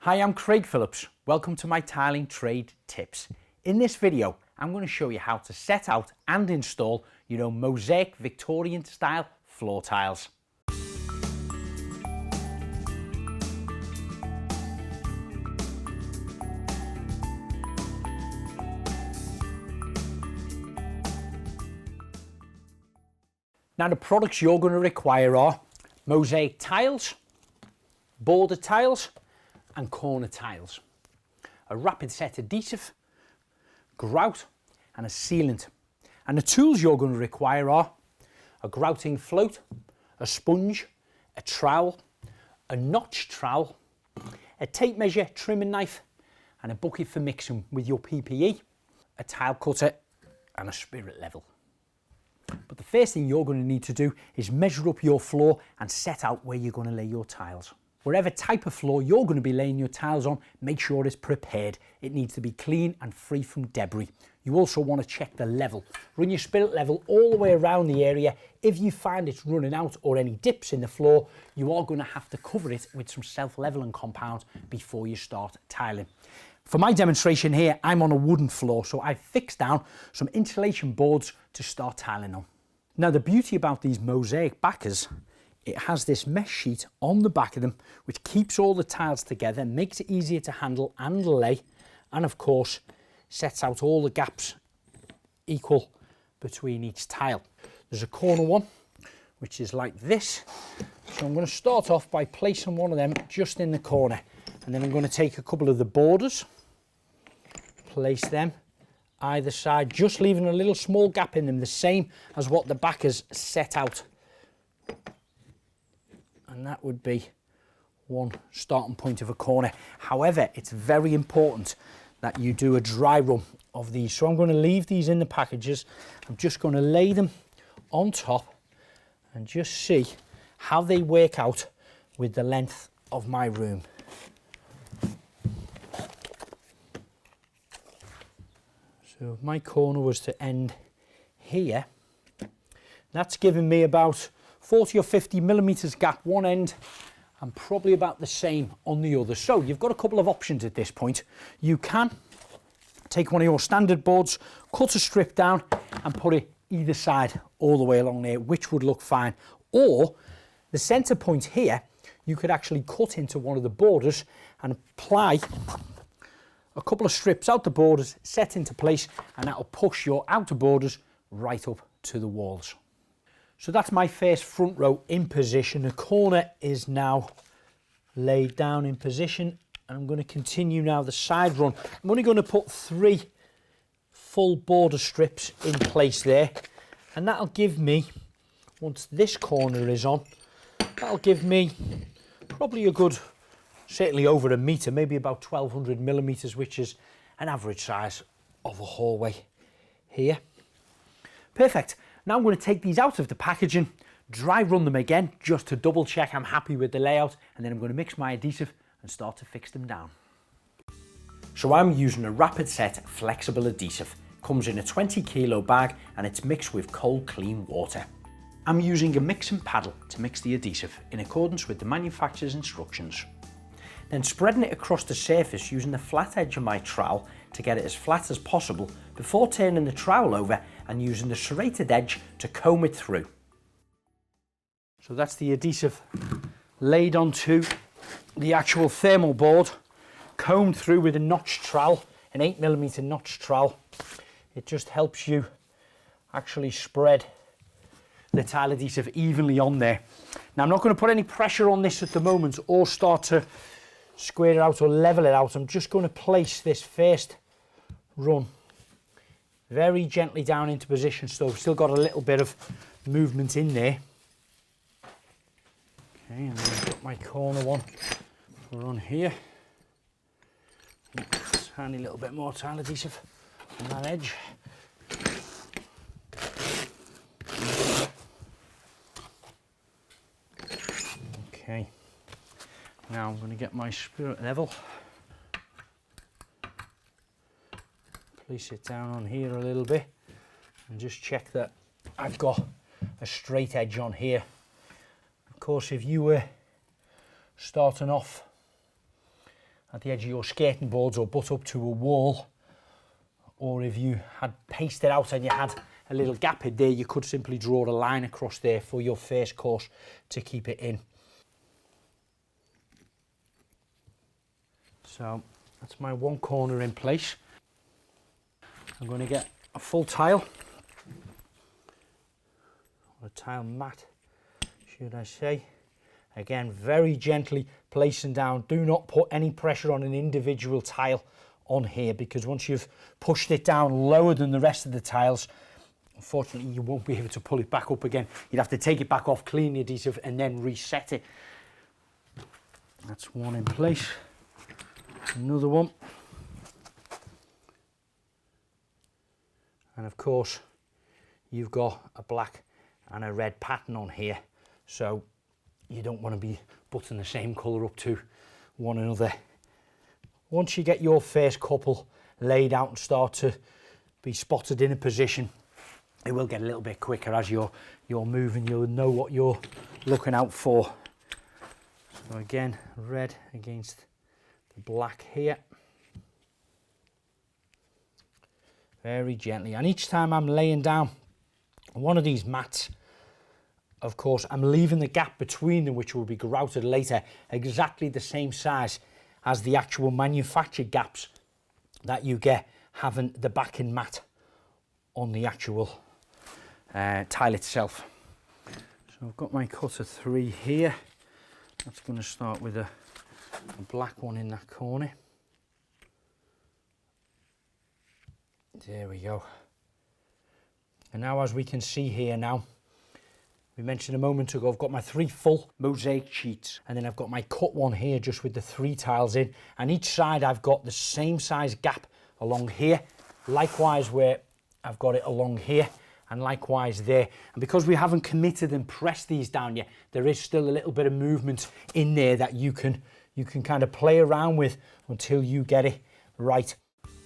Hi, I'm Craig Phillips. Welcome to my tiling trade tips. In this video, I'm going to show you how to set out and install your own mosaic Victorian style floor tiles. Now the products you're going to require are mosaic tiles, border tiles and corner tiles, a rapid set adhesive, grout and a sealant. And the tools you're going to require are a grouting float, a sponge, a trowel, a notch trowel, a tape measure trimming knife and a bucket for mixing with your PPE, a tile cutter and a spirit level. But the first thing you're going to need to do is measure up your floor and set out where you're going to lay your tiles. Whatever type of floor you're going to be laying your tiles on, make sure it's prepared. It needs to be clean and free from debris. You also want to check the level. Run your spirit level all the way around the area. If you find it's running out or any dips in the floor, you are going to have to cover it with some self-leveling compound before you start tiling. For my demonstration here, I'm on a wooden floor, so I fixed down some insulation boards to start tiling on. Now the beauty about these mosaic backers, it has this mesh sheet on the back of them which keeps all the tiles together, makes it easier to handle and lay, and of course sets out all the gaps equal between each tile. There's a corner one which is like this, so I'm going to start off by placing one of them just in the corner, and then I'm going to take a couple of the borders, place them either side, just leaving a little small gap in them, the same as what the backers set out. And that would be one starting point of a corner. However, it's very important that you do a dry run of these. So I'm going to leave these in the packages. I'm just going to lay them on top and just see how they work out with the length of my room. So if my corner was to end here, that's giving me about 40 or 50 millimeters gap one end and probably about the same on the other. So you've got a couple of options at this point. You can take one of your standard boards, cut a strip down and put it either side all the way along there, which would look fine. Or the center point here, you could actually cut into one of the borders and apply a couple of strips out the borders, set into place, and that will push your outer borders right up to the walls. So that's my first front row in position. The corner is now laid down in position, and I'm going to continue now the side run. I'm only going to put 3 full border strips in place there, and that'll give me, once this corner is on, that'll give me probably a good, certainly over a metre, maybe about 1200 millimetres, which is an average size of a hallway here. Perfect. Now I'm going to take these out of the packaging, dry run them again, just to double check I'm happy with the layout, and then I'm going to mix my adhesive and start to fix them down. So I'm using a rapid set flexible adhesive. Comes in a 20 kilo bag and it's mixed with cold clean water. I'm using a mixing paddle to mix the adhesive in accordance with the manufacturer's instructions. Then spreading it across the surface using the flat edge of my trowel to get it as flat as possible before turning the trowel over and using the serrated edge to comb it through. So that's the adhesive laid onto the actual thermal board, combed through with a notch trowel, an 8mm notch trowel. It just helps you actually spread the tile adhesive evenly on there. Now I'm not going to put any pressure on this at the moment or start to square it out or level it out. I'm just going to place this first run very gently down into position, so I've still got a little bit of movement in there. Okay, and then I've got my corner one on here. Tiny little bit more tile adhesive on that edge. Okay. Now I'm going to get my spirit level, place it down on here a little bit and just check that I've got a straight edge on here. Of course, if you were starting off at the edge of your skirting boards or butt up to a wall, or if you had pasted out and you had a little gap in there, you could simply draw a line across there for your first course to keep it in. So that's my one corner in place. I'm going to get a full tile, or a tile mat, should I say. Again, very gently placing down. Do not put any pressure on an individual tile on here, because once you've pushed it down lower than the rest of the tiles, unfortunately you won't be able to pull it back up again. You'd have to take it back off, clean the adhesive and then reset it. That's one in place. Another one. And of course you've got a black and a red pattern on here, so you don't want to be putting the same colour up to one another. Once you get your first couple laid out and start to be spotted in a position, it will get a little bit quicker as you're moving. You'll know what you're looking out for. So again, red against the black here. Very gently. And each time I'm laying down one of these mats, of course, I'm leaving the gap between them, which will be grouted later, exactly the same size as the actual manufactured gaps that you get having the backing mat on the actual tile itself. So I've got my cutter 3 here. That's going to start with a black one in that corner. There we go. And now, as we can see here now, we mentioned a moment ago, I've got my 3 full mosaic sheets, and then I've got my cut one here just with the 3 tiles in, and each side I've got the same size gap along here, likewise where I've got it along here, and likewise there. And because we haven't committed and pressed these down yet, there is still a little bit of movement in there that you can kind of play around with until you get it right.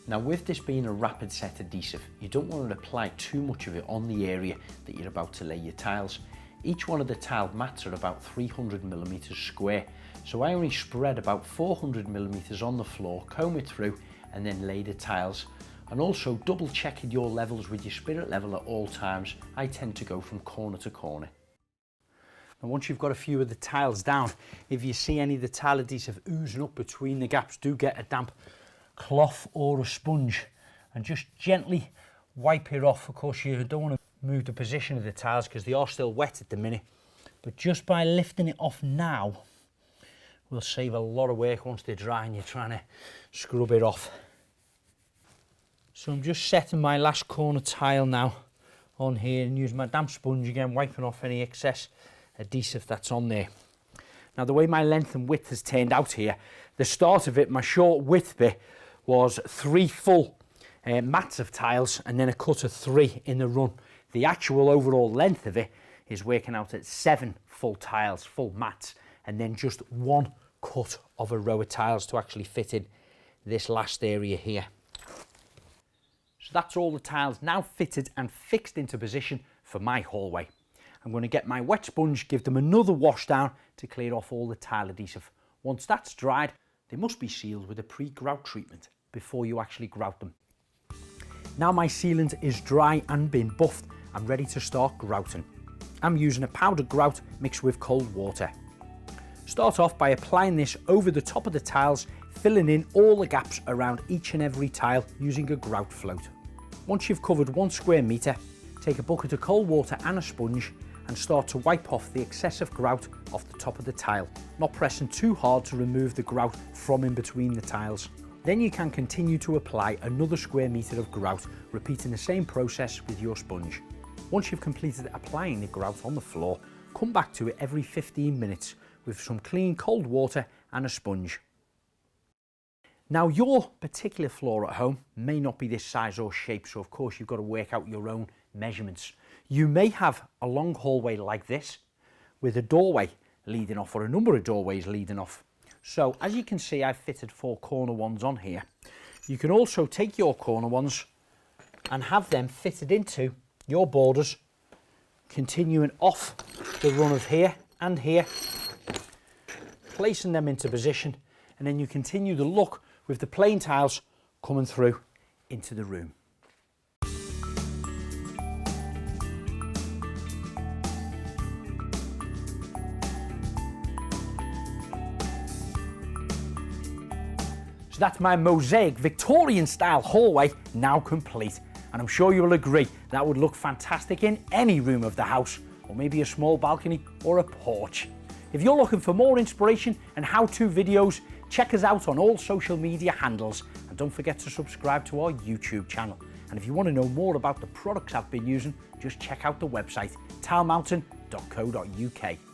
Now, with this being a rapid set adhesive, you don't want to apply too much of it on the area that you're about to lay your tiles. Each one of the tiled mats are about 300mm square, so I only spread about 400mm on the floor, comb it through and then lay the tiles. And also double checking your levels with your spirit level at all times. I tend to go from corner to corner. And once you've got a few of the tiles down, if you see any of the tile adhesive oozing up between the gaps, do get a damp cloth or a sponge and just gently wipe it off. Of course, you don't want to move the position of the tiles because they are still wet at the minute, but just by lifting it off now will save a lot of work once they're dry and you're trying to scrub it off. So I'm just setting my last corner tile now on here and using my damp sponge again, wiping off any excess adhesive that's on there. Now, the way my length and width has turned out here, the start of it, my short width bit was 3 full mats of tiles and then a cut of 3 in the run. The actual overall length of it is working out at 7 full tiles, full mats, and then just 1 cut of a row of tiles to actually fit in this last area here. So that's all the tiles now fitted and fixed into position for my hallway. I'm going to get my wet sponge, give them another wash down to clear off all the tile adhesive. Once that's dried, they must be sealed with a pre-grout treatment before you actually grout them. Now my sealant is dry and been buffed, I'm ready to start grouting. I'm using a powdered grout mixed with cold water. Start off by applying this over the top of the tiles, filling in all the gaps around each and every tile using a grout float. Once you've covered 1 square metre, take a bucket of cold water and a sponge and start to wipe off the excessive grout off the top of the tile, not pressing too hard to remove the grout from in between the tiles. Then you can continue to apply another square metre of grout, repeating the same process with your sponge. Once you've completed applying the grout on the floor, come back to it every 15 minutes with some clean cold water and a sponge. Now, your particular floor at home may not be this size or shape, so of course you've got to work out your own measurements. You may have a long hallway like this with a doorway leading off, or a number of doorways leading off. So as you can see, I've fitted 4 corner ones on here. You can also take your corner ones and have them fitted into your borders, continuing off the run of here and here, placing them into position and then you continue the look with the plain tiles coming through into the room. So that's my mosaic Victorian style hallway now complete, and I'm sure you'll agree that would look fantastic in any room of the house, or maybe a small balcony or a porch. If you're looking for more inspiration and how-to videos, check us out on all social media handles, and don't forget to subscribe to our YouTube channel. And if you want to know more about the products I've been using, just check out the website tilemountain.co.uk.